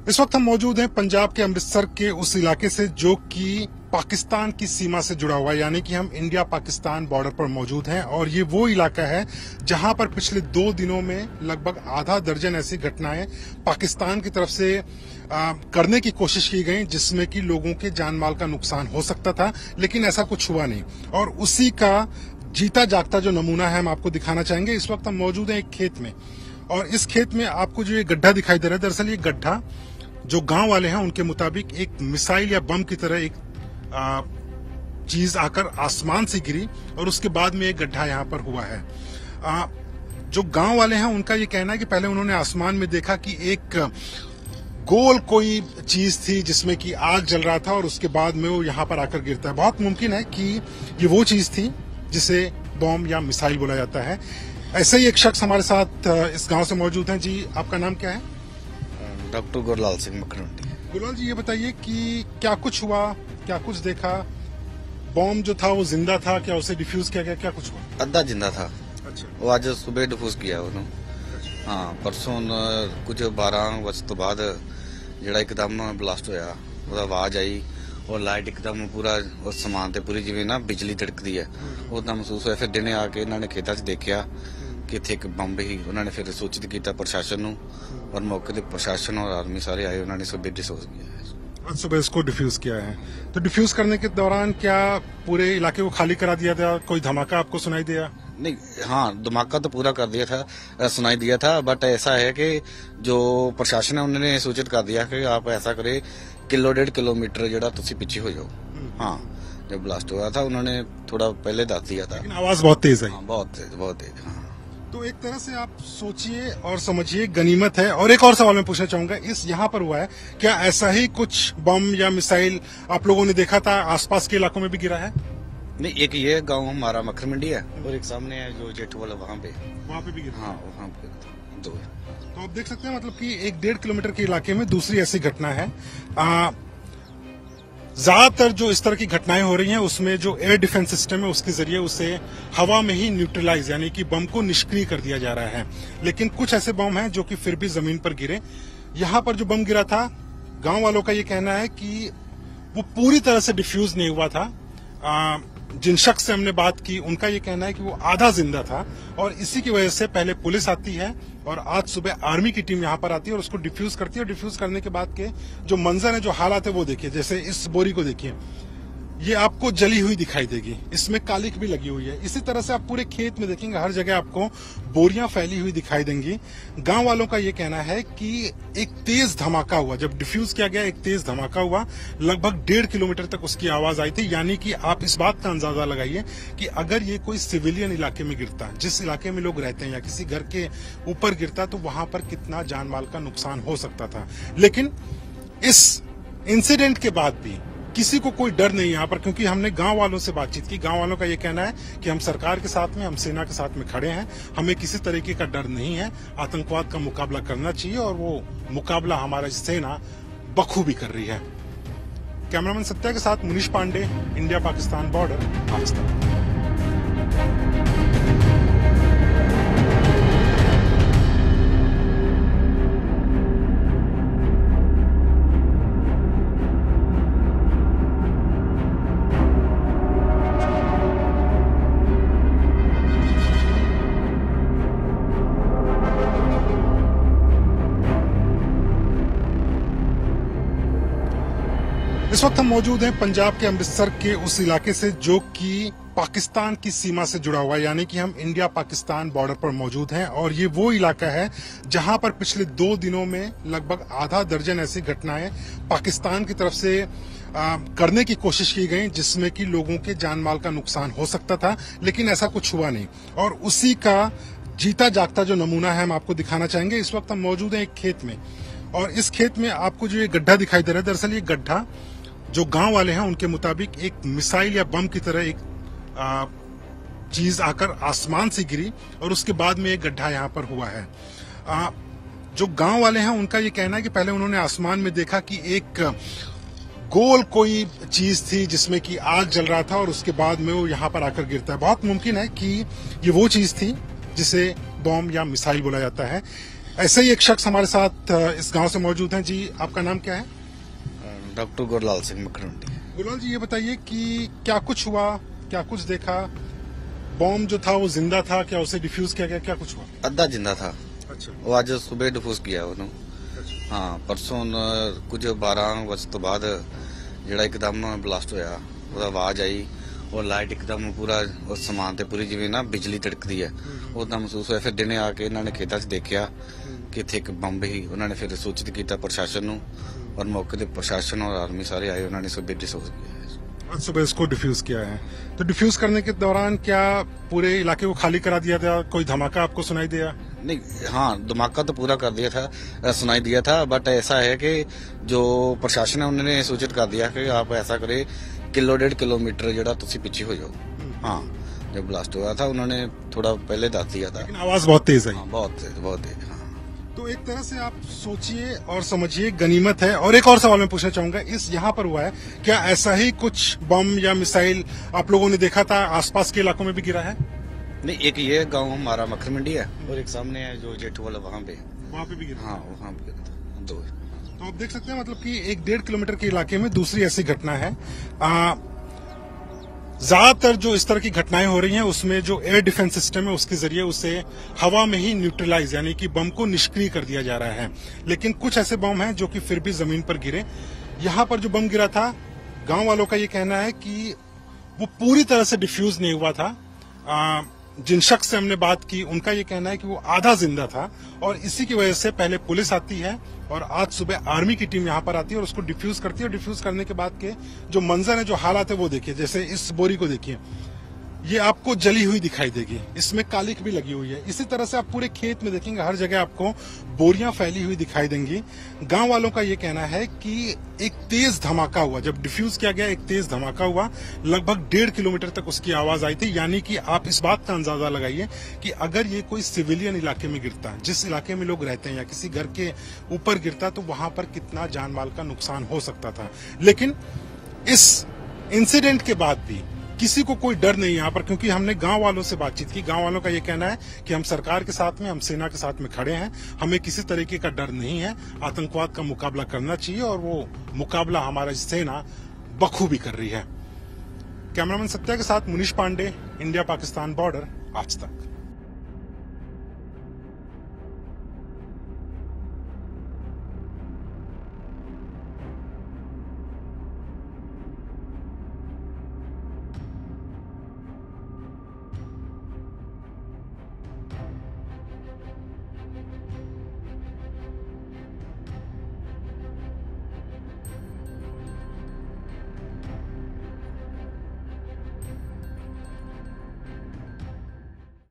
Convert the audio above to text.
इस वक्त हम मौजूद हैं पंजाब के अमृतसर के उस इलाके से जो कि पाकिस्तान की सीमा से जुड़ा हुआ है, यानी कि हम इंडिया पाकिस्तान बॉर्डर पर मौजूद हैं। और ये वो इलाका है जहां पर पिछले 2 दिनों में लगभग आधा दर्जन ऐसी घटनाएं पाकिस्तान की तरफ से करने की कोशिश की गई, जिसमें कि लोगों के जान माल का नुकसान हो सकता था, लेकिन ऐसा कुछ हुआ नहीं। और उसी का जीता जागता जो नमूना है हम आपको दिखाना चाहेंगे। इस वक्त हम मौजूद हैं एक खेत में, और इस खेत में आपको जो ये गड्ढा दिखाई दे रहा है, दरअसल ये गड्ढा जो गांव वाले हैं उनके मुताबिक एक मिसाइल या बम की तरह एक चीज आकर आसमान से गिरी और उसके बाद में एक गड्ढा यहाँ पर हुआ है। जो गांव वाले हैं उनका ये कहना है कि पहले उन्होंने आसमान में देखा कि एक गोल कोई चीज थी जिसमें कि आग जल रहा था और उसके बाद में वो यहाँ पर आकर गिरता है। बहुत मुमकिन है कि ये वो चीज थी जिसे बम या मिसाइल बोला जाता है। ऐसे ही एक शख्स हमारे साथ इस गांव से मौजूद हैं। जी, आपका नाम क्या है? डॉक्टर गुरलाल सिंह मखरंडी। गुरलाल जी, ये बताइए कि क्या कुछ हुआ, क्या कुछ देखा? बॉम्ब जो था वो जिंदा था, क्या उसे डिफ्यूज किया गया, क्या कुछ हुआ? अद्धा जिंदा था। अच्छा। वो आज सुबह डिफ्यूज किया उन्होंने। हाँ, परसों कुछ 12 वजे तो बाद ਜਿਹੜਾ ਇੱਕਦਮ ਬਲਾਸਟ ਹੋਇਆ, ਉਹਦਾ ਆਵਾਜ਼ ਆਈ और लाइट एकदम पूरा उस समान ਤੇ पूरी ਜਿਵੇਂ ਨਾ ਬਿਜਲੀ ਤੜਕਦੀ ਹੈ, ਉਦਾਂ ਮਹਿਸੂਸ ਹੋਇਆ। ਫਿਰ ਦਿਨੇ ਆ ਕੇ ਇਹਨਾਂ ਨੇ ਖੇਤਾਂ 'ਚ ਦੇਖਿਆ ਕਿ ਇੱਥੇ ਇੱਕ ਬੰਬ ਹੀ। ਉਹਨਾਂ ਨੇ ਫਿਰ ਸੂਚਿਤ ਕੀਤਾ ਪ੍ਰਸ਼ਾਸਨ ਨੂੰ, और मौके पे प्रशासन और आर्मी सारे आए, उन्होंने सुबह डिस्पोज किया है। आज सुबह इसको डिफ्यूज किया है। तो डिफ्यूज करने के दौरान क्या पूरे इलाके को खाली करा दिया था? कोई धमाका आपको सुनाई दिया? नहीं, हाँ, धमाका तो पूरा कर दिया था, सुनाई दिया था। बट ऐसा है कि जो प्रशासन है उन्होंने सूचित कर दिया कि आप ऐसा करें, 1.5 किलोमीटर जरा तुसी पीछे हो जाओ। हाँ, जब ब्लास्ट हुआ था उन्होंने थोड़ा पहले दस दिया था, लेकिन आवाज बहुत तेज आई। हाँ, बहुत तेज, बहुत तेज। हाँ, तो एक तरह से आप सोचिए और समझिए गनीमत है। और एक और सवाल मैं पूछना चाहूंगा, इस यहाँ पर हुआ है, क्या ऐसा ही कुछ बम या मिसाइल आप लोगों ने देखा था आसपास के इलाकों में भी गिरा है? नहीं, एक ये गांव हमारा मखर मंडी है और एक सामने है जो जेठवाल, वहाँ पे भी गिरा? हाँ, वहाँ पे दो। तो आप देख सकते हैं मतलब कि 1-1.5 किलोमीटर के इलाके में दूसरी ऐसी घटना है। ज्यादातर जो इस तरह की घटनाएं हो रही हैं उसमें जो एयर डिफेंस सिस्टम है उसके जरिए उसे हवा में ही न्यूट्रलाइज, यानी कि बम को निष्क्रिय कर दिया जा रहा है। लेकिन कुछ ऐसे बम हैं जो कि फिर भी जमीन पर गिरे। यहाँ पर जो बम गिरा था, गांव वालों का ये कहना है कि वो पूरी तरह से डिफ्यूज नहीं हुआ था। जिन शख्स से हमने बात की उनका ये कहना है कि वो आधा जिंदा था, और इसी की वजह से पहले पुलिस आती है और आज सुबह आर्मी की टीम यहाँ पर आती है और उसको डिफ्यूज करती है। और डिफ्यूज करने के बाद के जो मंजर है, जो हालात है वो देखिए। जैसे इस बोरी को देखिए, ये आपको जली हुई दिखाई देगी, इसमें कालिक भी लगी हुई है। इसी तरह से आप पूरे खेत में देखेंगे, हर जगह आपको बोरियां फैली हुई दिखाई देंगी। गांव वालों का ये कहना है कि एक तेज धमाका हुआ, जब डिफ्यूज किया गया एक तेज धमाका हुआ, लगभग 1.5 किलोमीटर तक उसकी आवाज आई थी। यानी कि आप इस बात का अंदाजा लगाइए कि अगर ये कोई सिविलियन इलाके में गिरता, जिस इलाके में लोग रहते हैं, या किसी घर के ऊपर गिरता, तो वहां पर कितना जान माल का नुकसान हो सकता था। लेकिन इस इंसिडेंट के बाद भी किसी को कोई डर नहीं यहाँ पर, क्योंकि हमने गांव वालों से बातचीत की। गांव वालों का ये कहना है कि हम सरकार के साथ में, हम सेना के साथ में खड़े हैं, हमें किसी तरीके का डर नहीं है। आतंकवाद का मुकाबला करना चाहिए और वो मुकाबला हमारी सेना बखूबी कर रही है। कैमरामैन सत्या के साथ मुनीश पांडे, इंडिया पाकिस्तान बॉर्डर, पाकिस्तान। इस वक्त हम मौजूद हैं पंजाब के अमृतसर के उस इलाके से जो कि पाकिस्तान की सीमा से जुड़ा हुआ है, यानी कि हम इंडिया पाकिस्तान बॉर्डर पर मौजूद हैं। और ये वो इलाका है जहां पर पिछले 2 दिनों में लगभग आधा दर्जन ऐसी घटनाएं पाकिस्तान की तरफ से करने की कोशिश की गई, जिसमें कि लोगों के जान माल का नुकसान हो सकता था, लेकिन ऐसा कुछ हुआ नहीं। और उसी का जीता जागता जो नमूना है हम आपको दिखाना चाहेंगे। इस वक्त हम मौजूद हैं एक खेत में, और इस खेत में आपको जो ये गड्ढा दिखाई दे रहा है, दरअसल ये गड्ढा जो गांव वाले हैं उनके मुताबिक एक मिसाइल या बम की तरह एक चीज आकर आसमान से गिरी और उसके बाद में एक गड्ढा यहाँ पर हुआ है। जो गांव वाले हैं उनका ये कहना है कि पहले उन्होंने आसमान में देखा कि एक गोल कोई चीज थी जिसमें कि आग जल रहा था और उसके बाद में वो यहाँ पर आकर गिरता है। बहुत मुमकिन है कि ये वो चीज थी जिसे बॉम्ब या मिसाइल बोला जाता है। ऐसे ही एक शख्स हमारे साथ इस गांव से मौजूद हैं। जी, आपका नाम क्या है? डॉक्टर गुरलाल सिंह मखरंडी। गुरलाल जी, ये बताइए कि क्या कुछ हुआ, क्या कुछ देखा? बॉम्ब जो था वो जिंदा था, क्या उसे डिफ्यूज किया गया, क्या कुछ हुआ? ਅੱਧਾ ਜਿੰਦਾ था। अच्छा, ਉਹ ਅੱਜ ਸਵੇਰ ਡਿਫਿਊਜ਼ ਕੀਤਾ ਉਹਨੂੰ। ਹਾਂ, ਪਰਸੋਂ ਕੁਝ 12 ਵਜੇ ਤੋਂ ਬਾਅਦ ਜਿਹੜਾ ਇੱਕਦਮ ਬਲਾਸਟ ਹੋਇਆ, ਉਹਦਾ ਆਵਾਜ਼ ਆਈ ਔਰ ਲਾਈਟ ਇੱਕਦਮ ਪੂਰਾ ਉਸ ਸਮਾਨ ਤੇ ਪੂਰੀ ਜਿਵੇਂ ਨਾ ਬਿਜਲੀ ਤੜਕਦੀ ਹੈ ਉਦਾਂ ਮਹਿਸੂਸ ਹੋਇਆ। ਫਿਰ ਦਿਨੇ ਆ ਕੇ ਇਹਨਾਂ ਨੇ ਖੇਤਾਂ 'ਚ ਦੇਖਿਆ ਕਿ ਇੱਥੇ ਇੱਕ ਬੰਬ ਹੀ। ਉਹਨਾਂ ਨੇ ਫਿਰ ਸੂਚਿਤ ਕੀਤਾ ਪ੍ਰਸ਼ਾਸਨ ਨੂੰ ਔਰ ਮੌਕੇ ਤੇ ਪ੍ਰਸ਼ਾਸਨ और आर्मी सारे आए। उन्होंने सुबह डिस्पोज किया है। आज सुबह इसको डिफ्यूज किया है। तो डिफ्यूज करने के दौरान क्या पूरे इलाके को खाली करा दिया था? कोई धमाका आपको सुनाई दिया? नहीं, हाँ, धमाका तो पूरा कर दिया था, सुनाई दिया था। बट ऐसा है कि जो प्रशासन है उन्होंने सूचित कर दिया कि आप ऐसा करें 1.5 किलोमीटर जरा तुसी पीछे हो जाओ। हाँ, जब ब्लास्ट हुआ था उन्होंने थोड़ा पहले दस दिया था। लेकिन आवाज बहुत तेज आई। हाँ, बहुत तेज, बहुत तेज। हाँ, तो एक तरह से आप सोचिए और समझिए गनीमत है। और एक और सवाल मैं पूछना चाहूंगा, इस यहाँ पर हुआ है, क्या ऐसा ही कुछ बम या मिसाइल आप लोगों ने देखा था आसपास के इलाकों में भी गिरा है? नहीं, एक ये गांव हमारा मखर मंडी है और एक सामने है जो जेठू वाला, वहाँ पे भी गिरा? हाँ, वहाँ पे गिरा था। दो। तो आप देख सकते हैं मतलब कि 1-1.5 किलोमीटर के इलाके में दूसरी ऐसी घटना है। ज्यादातर जो इस तरह की घटनाएं हो रही हैं उसमें जो एयर डिफेंस सिस्टम है उसके जरिए उसे हवा में ही न्यूट्रलाइज यानी कि बम को निष्क्रिय कर दिया जा रहा है। लेकिन कुछ ऐसे बम हैं जो कि फिर भी जमीन पर गिरे। यहाँ पर जो बम गिरा था, गांव वालों का ये कहना है कि वो पूरी तरह से डिफ्यूज नहीं हुआ था। जिन शख्स से हमने बात की उनका ये कहना है कि वो आधा जिंदा था और इसी की वजह से पहले पुलिस आती है और आज सुबह आर्मी की टीम यहाँ पर आती है और उसको डिफ्यूज करती है। और डिफ्यूज करने के बाद के जो मंजर है, जो हालात है वो देखिए। जैसे इस बोरी को देखिए, ये आपको जली हुई दिखाई देगी, इसमें कालिख भी लगी हुई है। इसी तरह से आप पूरे खेत में देखेंगे, हर जगह आपको बोरियां फैली हुई दिखाई देंगी। गांव वालों का ये कहना है कि एक तेज धमाका हुआ, जब डिफ्यूज किया गया एक तेज धमाका हुआ, लगभग 1.5 किलोमीटर तक उसकी आवाज आई थी। यानी कि आप इस बात का अंदाजा लगाइए कि अगर ये कोई सिविलियन इलाके में गिरता, जिस इलाके में लोग रहते हैं या किसी घर के ऊपर गिरता, तो वहां पर कितना जान माल का नुकसान हो सकता था। लेकिन इस इंसिडेंट के बाद भी किसी को कोई डर नहीं यहाँ पर, क्योंकि हमने गांव वालों से बातचीत की। गांव वालों का ये कहना है कि हम सरकार के साथ में, हम सेना के साथ में खड़े हैं, हमें किसी तरीके का डर नहीं है। आतंकवाद का मुकाबला करना चाहिए और वो मुकाबला हमारा सेना बखूबी कर रही है। कैमरामैन सत्या के साथ मुनीश पांडे, इंडिया पाकिस्तान बॉर्डर, आज तक।